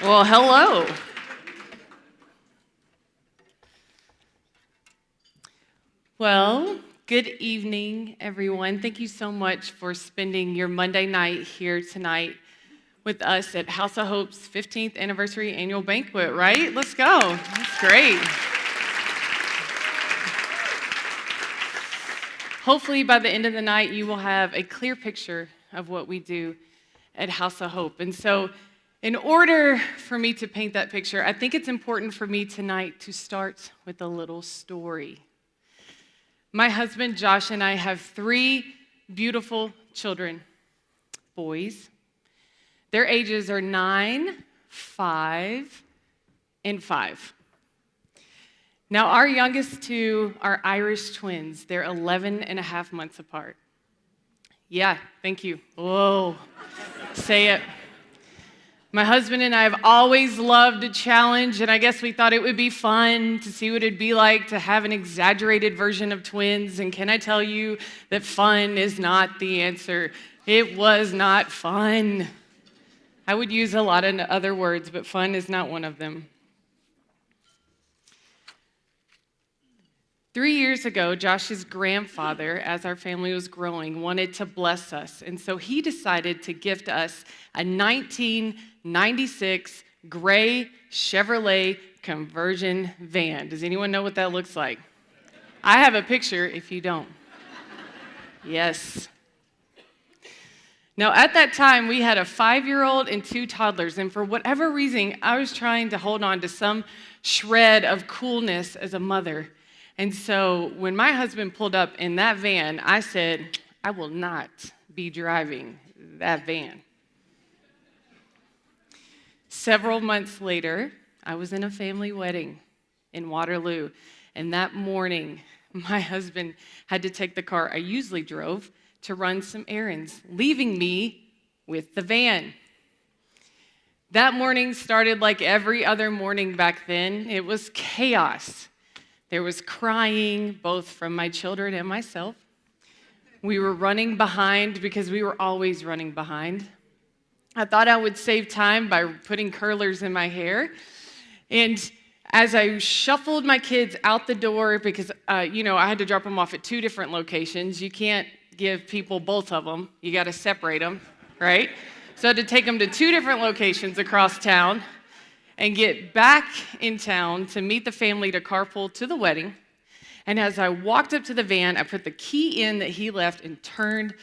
Well, hello. Well, good evening, everyone. Thank you so much for spending your Monday night here tonight with us at House of Hope's 15th anniversary annual banquet, right? Let's go. That's great. Hopefully, by the end of the night, you will have a clear picture of what we do at House of Hope. And so, in order for me to paint that picture, I think it's important for me tonight to start with a little story. My husband, Josh, and I have 3 beautiful children, boys. Their ages are 9, 5, and 5. Now, our youngest 2 are Irish twins. They're 11 and a half months apart. Yeah, thank you. Whoa, say it. My husband and I have always loved a challenge, and I guess we thought it would be fun to see what it'd be like to have an exaggerated version of twins. And can I tell you that fun is not the answer? It was not fun. I would use a lot of other words, but fun is not one of them. 3 years ago, Josh's grandfather, as our family was growing, wanted to bless us. And so he decided to gift us a 1996 gray Chevrolet conversion van. Does anyone know what that looks like? I have a picture if you don't. Yes. Now, at that time, we had a 5-year-old and 2 toddlers. And for whatever reason, I was trying to hold on to some shred of coolness as a mother. And so when my husband pulled up in that van, I said, I will not be driving that van. Several months later, I was in a family wedding in Waterloo. And that morning, my husband had to take the car I usually drove to run some errands, leaving me with the van. That morning started like every other morning back then. It was chaos. There was crying, both from my children and myself. We were running behind because we were always running behind. I thought I would save time by putting curlers in my hair. And as I shuffled my kids out the door, because, I had to drop them off at 2 different locations. You can't give people both of them. You got to separate them, right? So I had to take them to 2 different locations across town and get back in town to meet the family to carpool to the wedding. And as I walked up to the van, I put the key in that he left and turned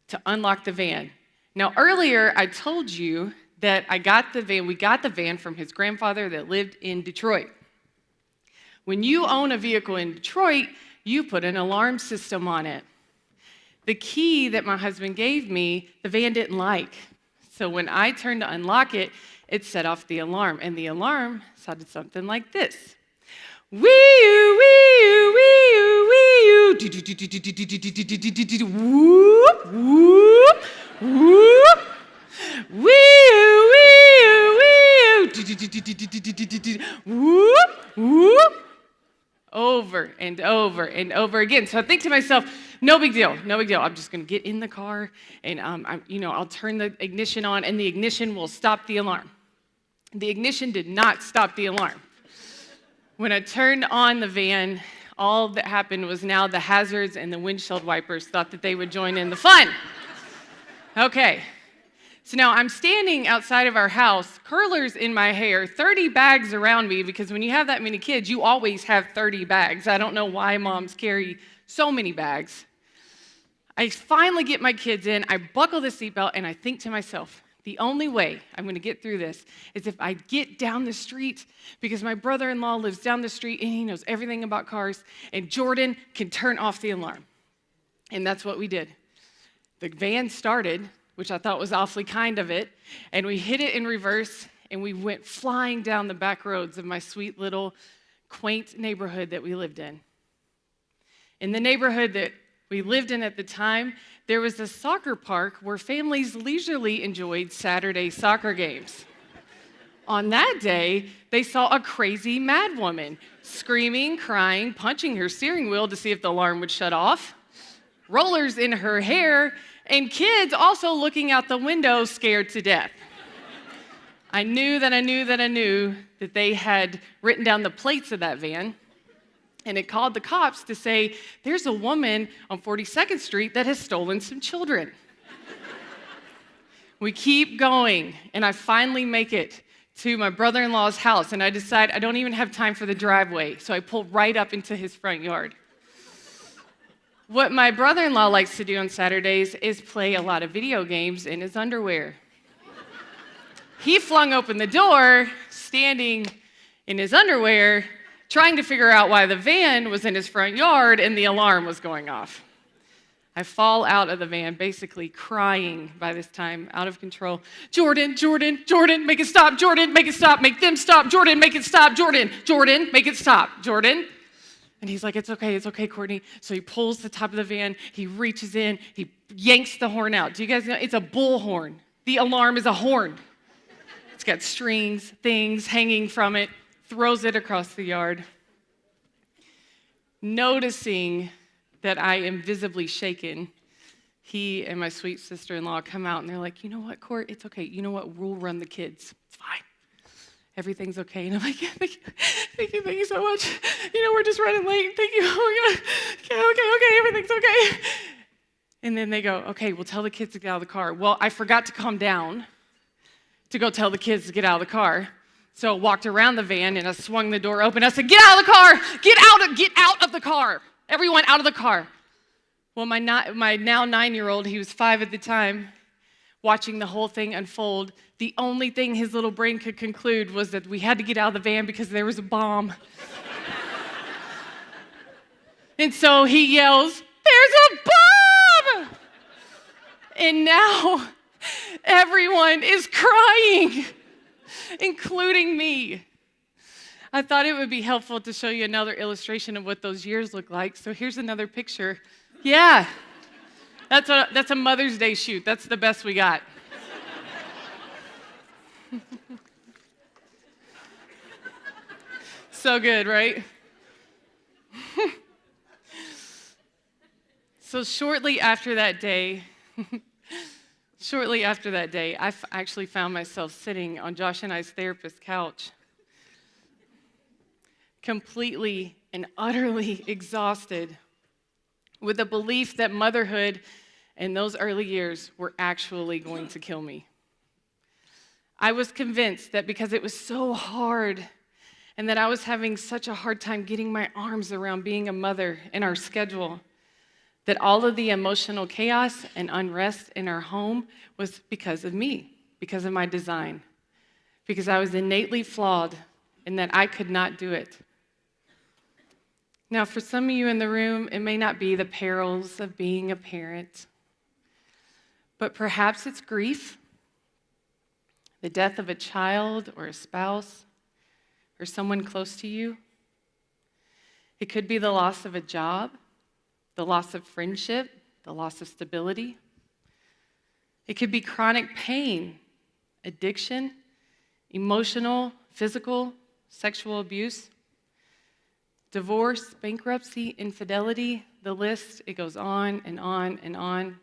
to unlock the van. Now, earlier, I told you that we got the van from his grandfather that lived in Detroit. When you own a vehicle in Detroit, you put an alarm system on it. The key that my husband gave me, the van didn't like. So when I turned to unlock it, it set off the alarm, and the alarm sounded something like this. Wee-oo, wee-oo, wee-oo, wee-oo, whoop, whoop, whoop, wee-oo, wee-oo, wee-oo, whoop, whoop, over and over and over again. So I think to myself, no big deal. I'm just going to get in the car, and I'll turn the ignition on, and the ignition will stop the alarm. The ignition did not stop the alarm. When I turned on the van, all that happened was now the hazards and the windshield wipers thought that they would join in the fun. Okay. So now I'm standing outside of our house, curlers in my hair, 30 bags around me, because when you have that many kids, you always have 30 bags. I don't know why moms carry so many bags. I finally get my kids in, I buckle the seatbelt, and I think to myself, the only way I'm going to get through this is if I get down the street, because my brother-in-law lives down the street and he knows everything about cars, and Jordan can turn off the alarm. And that's what we did. The van started, which I thought was awfully kind of it, and we hit it in reverse, and we went flying down the back roads of my sweet little quaint neighborhood that we lived in. In the neighborhood that we lived in at the time, there was a soccer park where families leisurely enjoyed Saturday soccer games. On that day, they saw a crazy mad woman screaming, crying, punching her steering wheel to see if the alarm would shut off, rollers in her hair, and kids also looking out the window scared to death. I knew that they had written down the plates of that van, and it called the cops to say, there's a woman on 42nd Street that has stolen some children. We keep going, and I finally make it to my brother-in-law's house, and I decide I don't even have time for the driveway, so I pull right up into his front yard. What my brother-in-law likes to do on Saturdays is play a lot of video games in his underwear. He flung open the door, standing in his underwear, trying to figure out why the van was in his front yard and the alarm was going off. I fall out of the van, basically crying by this time, out of control. Jordan, make it stop. Jordan, make it stop. Make them stop. Jordan, make it stop. Jordan, make it stop. Jordan. And he's like, it's okay, Courtney. So he pulls the top of the van, he reaches in, he yanks the horn out. Do you guys know? It's a bull horn. The alarm is a horn. It's got strings, things hanging from it, throws it across the yard. Noticing that I am visibly shaken, he and my sweet sister-in-law come out and they're like, you know what, Court, it's okay. You know what, we'll run the kids. It's fine. Everything's okay. And I'm like, yeah, thank you so much. You know, we're just running late. Thank you. Oh my God. Okay, everything's okay. And then they go, okay, we'll tell the kids to get out of the car. Well, I forgot to calm down to go tell the kids to get out of the car. So I walked around the van and I swung the door open. I said, get out of the car. Get out of the car. Everyone out of the car. Well, my now 9-year-old, he was 5 at the time, watching the whole thing unfold, the only thing his little brain could conclude was that we had to get out of the van because there was a bomb. And so he yells, there's a bomb! And now everyone is crying, including me. I thought it would be helpful to show you another illustration of what those years look like. So here's another picture. Yeah, that's a Mother's Day shoot. That's the best we got. So good, right? So shortly after that day, I actually found myself sitting on Josh and I's therapist's couch, completely and utterly exhausted, with the belief that motherhood in those early years were actually going to kill me. I was convinced that because it was so hard and that I was having such a hard time getting my arms around being a mother in our schedule, that all of the emotional chaos and unrest in our home was because of me, because of my design, because I was innately flawed and that I could not do it. Now, for some of you in the room, it may not be the perils of being a parent, but perhaps it's grief, the death of a child or a spouse or someone close to you. It could be the loss of a job, the loss of friendship, the loss of stability. It could be chronic pain, addiction, emotional, physical, sexual abuse, divorce, bankruptcy, infidelity. The list, it goes on and on and on.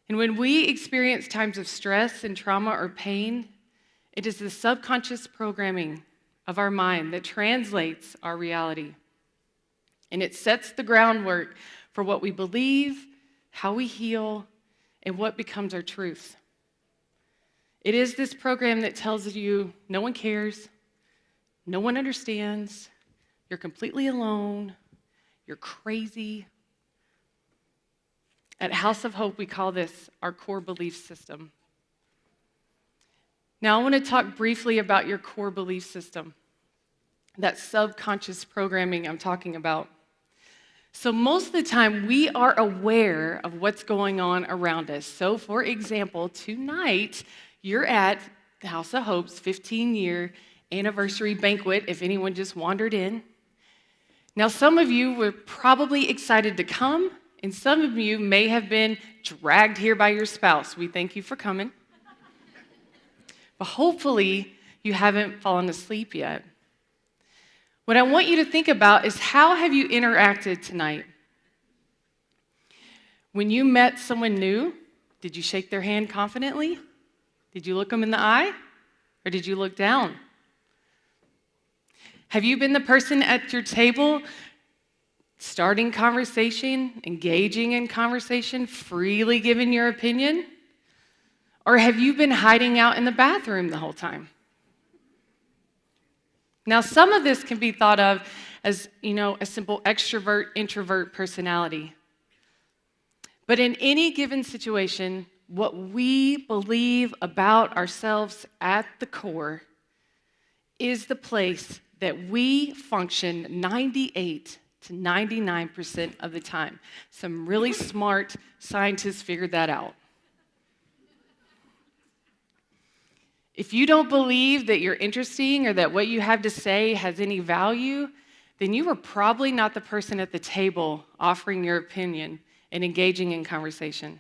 And when we experience times of stress and trauma or pain, it is the subconscious programming of our mind that translates our reality. And it sets the groundwork for what we believe, how we heal, and what becomes our truth. It is this program that tells you no one cares, no one understands, you're completely alone, you're crazy. At House of Hope, we call this our core belief system. Now, I want to talk briefly about your core belief system, that subconscious programming I'm talking about. So most of the time, we are aware of what's going on around us. So, for example, tonight, you're at the House of Hope's 15-year anniversary banquet, if anyone just wandered in. Now, some of you were probably excited to come, and some of you may have been dragged here by your spouse. We thank you for coming. But hopefully, you haven't fallen asleep yet. What I want you to think about is, how have you interacted tonight? When you met someone new, did you shake their hand confidently? Did you look them in the eye? Or did you look down? Have you been the person at your table starting conversation, engaging in conversation, freely giving your opinion? Or have you been hiding out in the bathroom the whole time? Now, some of this can be thought of as, a simple extrovert-introvert personality. But in any given situation, what we believe about ourselves at the core is the place that we function 98 to 99% of the time. Some really smart scientists figured that out. If you don't believe that you're interesting or that what you have to say has any value, then you are probably not the person at the table offering your opinion and engaging in conversation.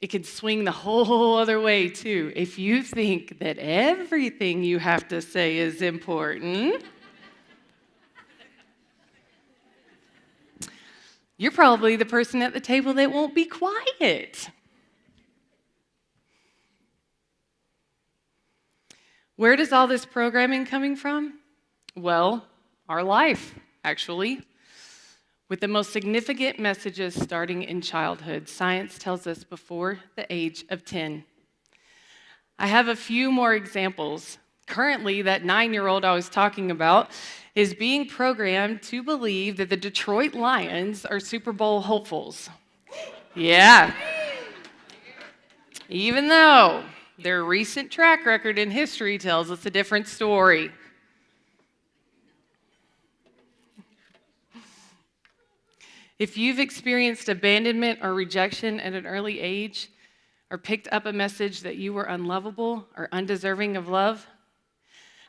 It can swing the whole other way, too. If you think that everything you have to say is important, you're probably the person at the table that won't be quiet. Where does all this programming coming from? Well, our life, actually. With the most significant messages starting in childhood, science tells us before the age of 10. I have a few more examples. Currently, that 9-year-old I was talking about is being programmed to believe that the Detroit Lions are Super Bowl hopefuls. Yeah. Even though their recent track record in history tells us a different story. If you've experienced abandonment or rejection at an early age, or picked up a message that you were unlovable or undeserving of love,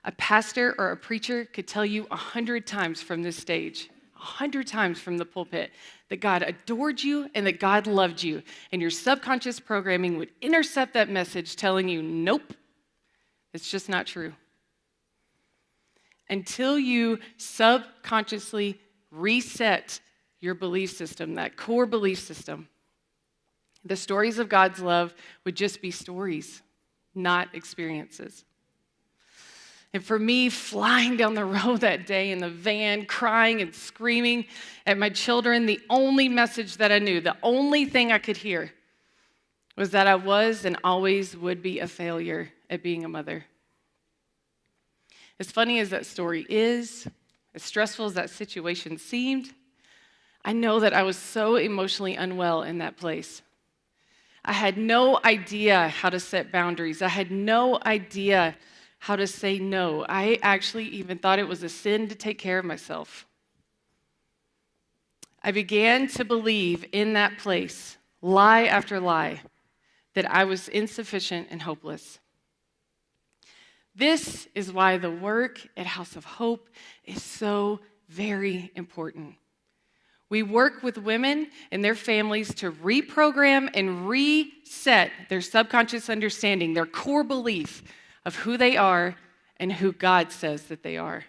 a pastor or a preacher could tell you 100 times from this stage, 100 times from the pulpit, that God adored you and that God loved you. And your subconscious programming would intercept that message telling you, nope, it's just not true. Until you subconsciously reset your belief system, that core belief system, the stories of God's love would just be stories, not experiences. And for me, flying down the road that day in the van, crying and screaming at my children, the only message that I knew, the only thing I could hear was that I was and always would be a failure at being a mother. As funny as that story is, as stressful as that situation seemed, I know that I was so emotionally unwell in that place. I had no idea how to set boundaries. I had no idea how to say no. I actually even thought it was a sin to take care of myself. I began to believe in that place, lie after lie, that I was insufficient and hopeless. This is why the work at House of Hope is so very important. We work with women and their families to reprogram and reset their subconscious understanding, their core belief of who they are and who God says that they are.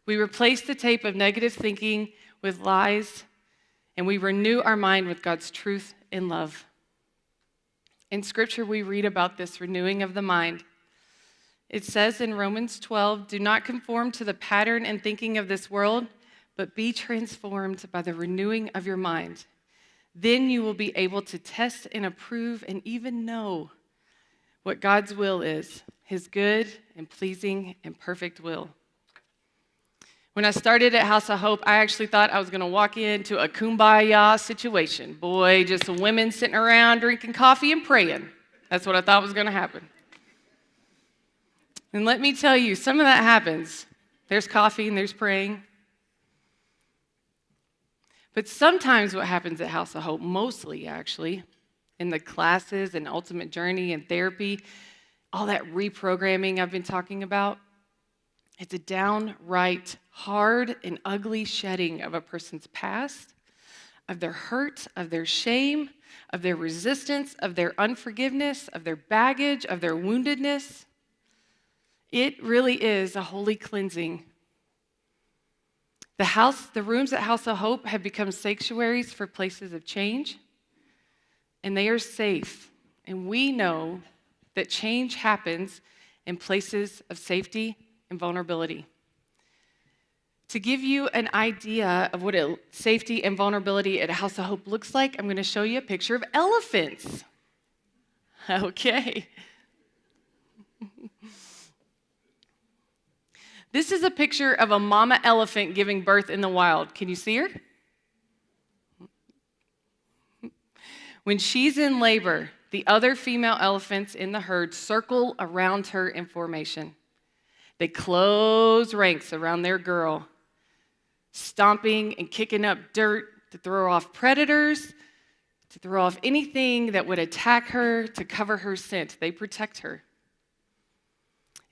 We replace the tape of negative thinking with lies, and we renew our mind with God's truth and love. In Scripture, we read about this renewing of the mind. It says in Romans 12, "Do not conform to the pattern and thinking of this world, but be transformed by the renewing of your mind. Then you will be able to test and approve and even know what God's will is, his good and pleasing and perfect will." When I started at House of Hope, I actually thought I was going to walk into a kumbaya situation. Boy, just some women sitting around drinking coffee and praying. That's what I thought was going to happen. And let me tell you, some of that happens. There's coffee and there's praying. But sometimes what happens at House of Hope, mostly actually, in the classes and ultimate journey and therapy, all that reprogramming I've been talking about, it's a downright hard and ugly shedding of a person's past, of their hurt, of their shame, of their resistance, of their unforgiveness, of their baggage, of their woundedness. It really is a holy cleansing. The rooms at House of Hope have become sanctuaries for places of change, and they are safe. And we know that change happens in places of safety and vulnerability. To give you an idea of what safety and vulnerability at House of Hope looks like, I'm going to show you a picture of elephants. Okay. This is a picture of a mama elephant giving birth in the wild. Can you see her? When she's in labor, the other female elephants in the herd circle around her in formation. They close ranks around their girl, stomping and kicking up dirt to throw off predators, to throw off anything that would attack her, to cover her scent. They protect her.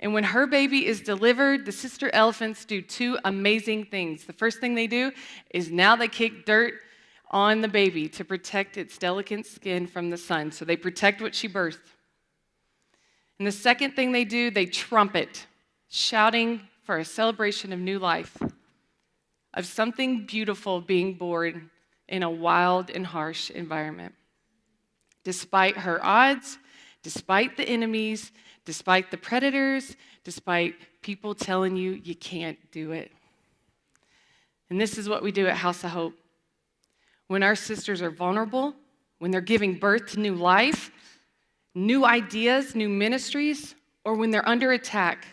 And when her baby is delivered, the sister elephants do two amazing things. The first thing they do is now they kick dirt on the baby to protect its delicate skin from the sun. So they protect what she birthed. And the second thing they do, they trumpet, shouting for a celebration of new life, of something beautiful being born in a wild and harsh environment. Despite her odds, despite the enemies, despite the predators, despite people telling you you can't do it. And this is what we do at House of Hope. When our sisters are vulnerable, when they're giving birth to new life, new ideas, new ministries, or when they're under attack,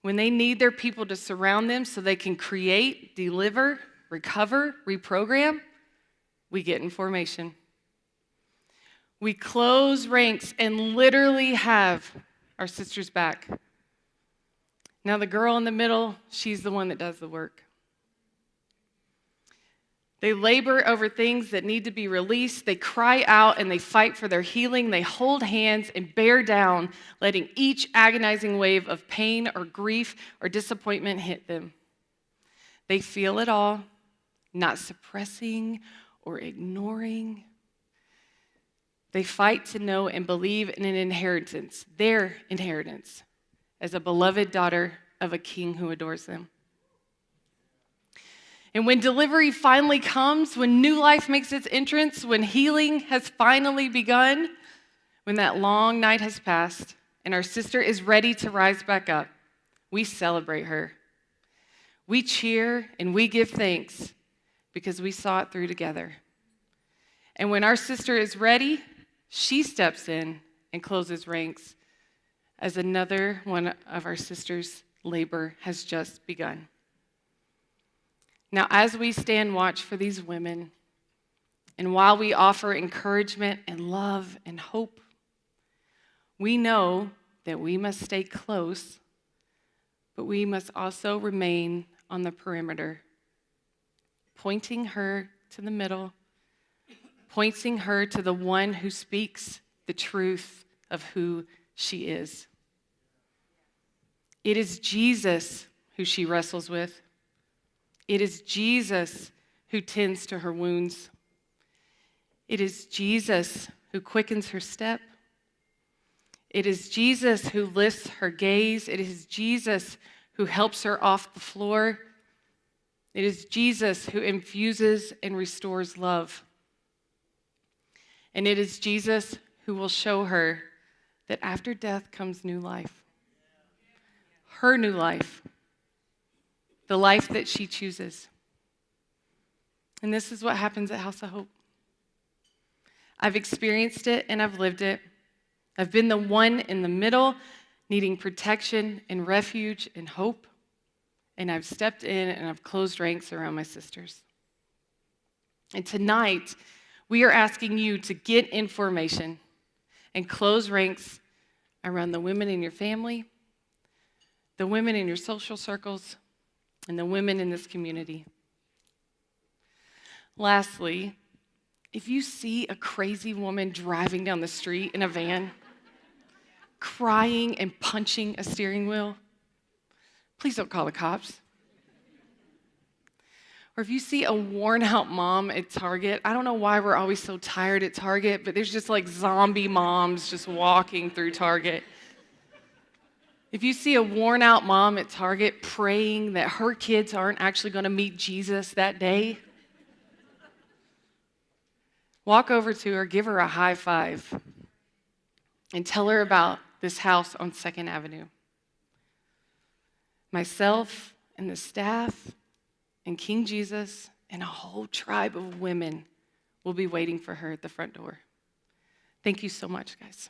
when they need their people to surround them so they can create, deliver, recover, reprogram, we get in formation. We close ranks and literally have our sisters back. Now the girl in the middle, she's the one that does the work. They labor over things that need to be released. They cry out and they fight for their healing. They hold hands and bear down, letting each agonizing wave of pain or grief or disappointment hit them. They feel it all, not suppressing or ignoring. They fight to know and believe in an inheritance, their inheritance, as a beloved daughter of a king who adores them. And when delivery finally comes, when new life makes its entrance, when healing has finally begun, when that long night has passed and our sister is ready to rise back up, we celebrate her. We cheer and we give thanks because we saw it through together. And when our sister is ready, she steps in and closes ranks as another one of our sisters' labor has just begun. Now, as we stand watch for these women, and while we offer encouragement and love and hope, we know that we must stay close, but we must also remain on the perimeter, pointing her to the middle, pointing her to the one who speaks the truth of who she is. It is Jesus who she wrestles with. It is Jesus who tends to her wounds. It is Jesus who quickens her step. It is Jesus who lifts her gaze. It is Jesus who helps her off the floor. It is Jesus who infuses and restores love. And it is Jesus who will show her that after death comes new life. Her new life. The life that she chooses. And this is what happens at House of Hope. I've experienced it and I've lived it. I've been the one in the middle, needing protection and refuge and hope. And I've stepped in and I've closed ranks around my sisters. And tonight, we are asking you to get in formation and close ranks around the women in your family, the women in your social circles, and the women in this community. Lastly, if you see a crazy woman driving down the street in a van, crying and punching a steering wheel, please don't call the cops. Or if you see a worn-out mom at Target, I don't know why we're always so tired at Target, but there's just like zombie moms just walking through Target. If you see a worn-out mom at Target praying that her kids aren't actually going to meet Jesus that day, walk over to her, give her a high five. and tell her about this house on 2nd Avenue. Myself and the staff and King Jesus and a whole tribe of women will be waiting for her at the front door. Thank you so much, guys.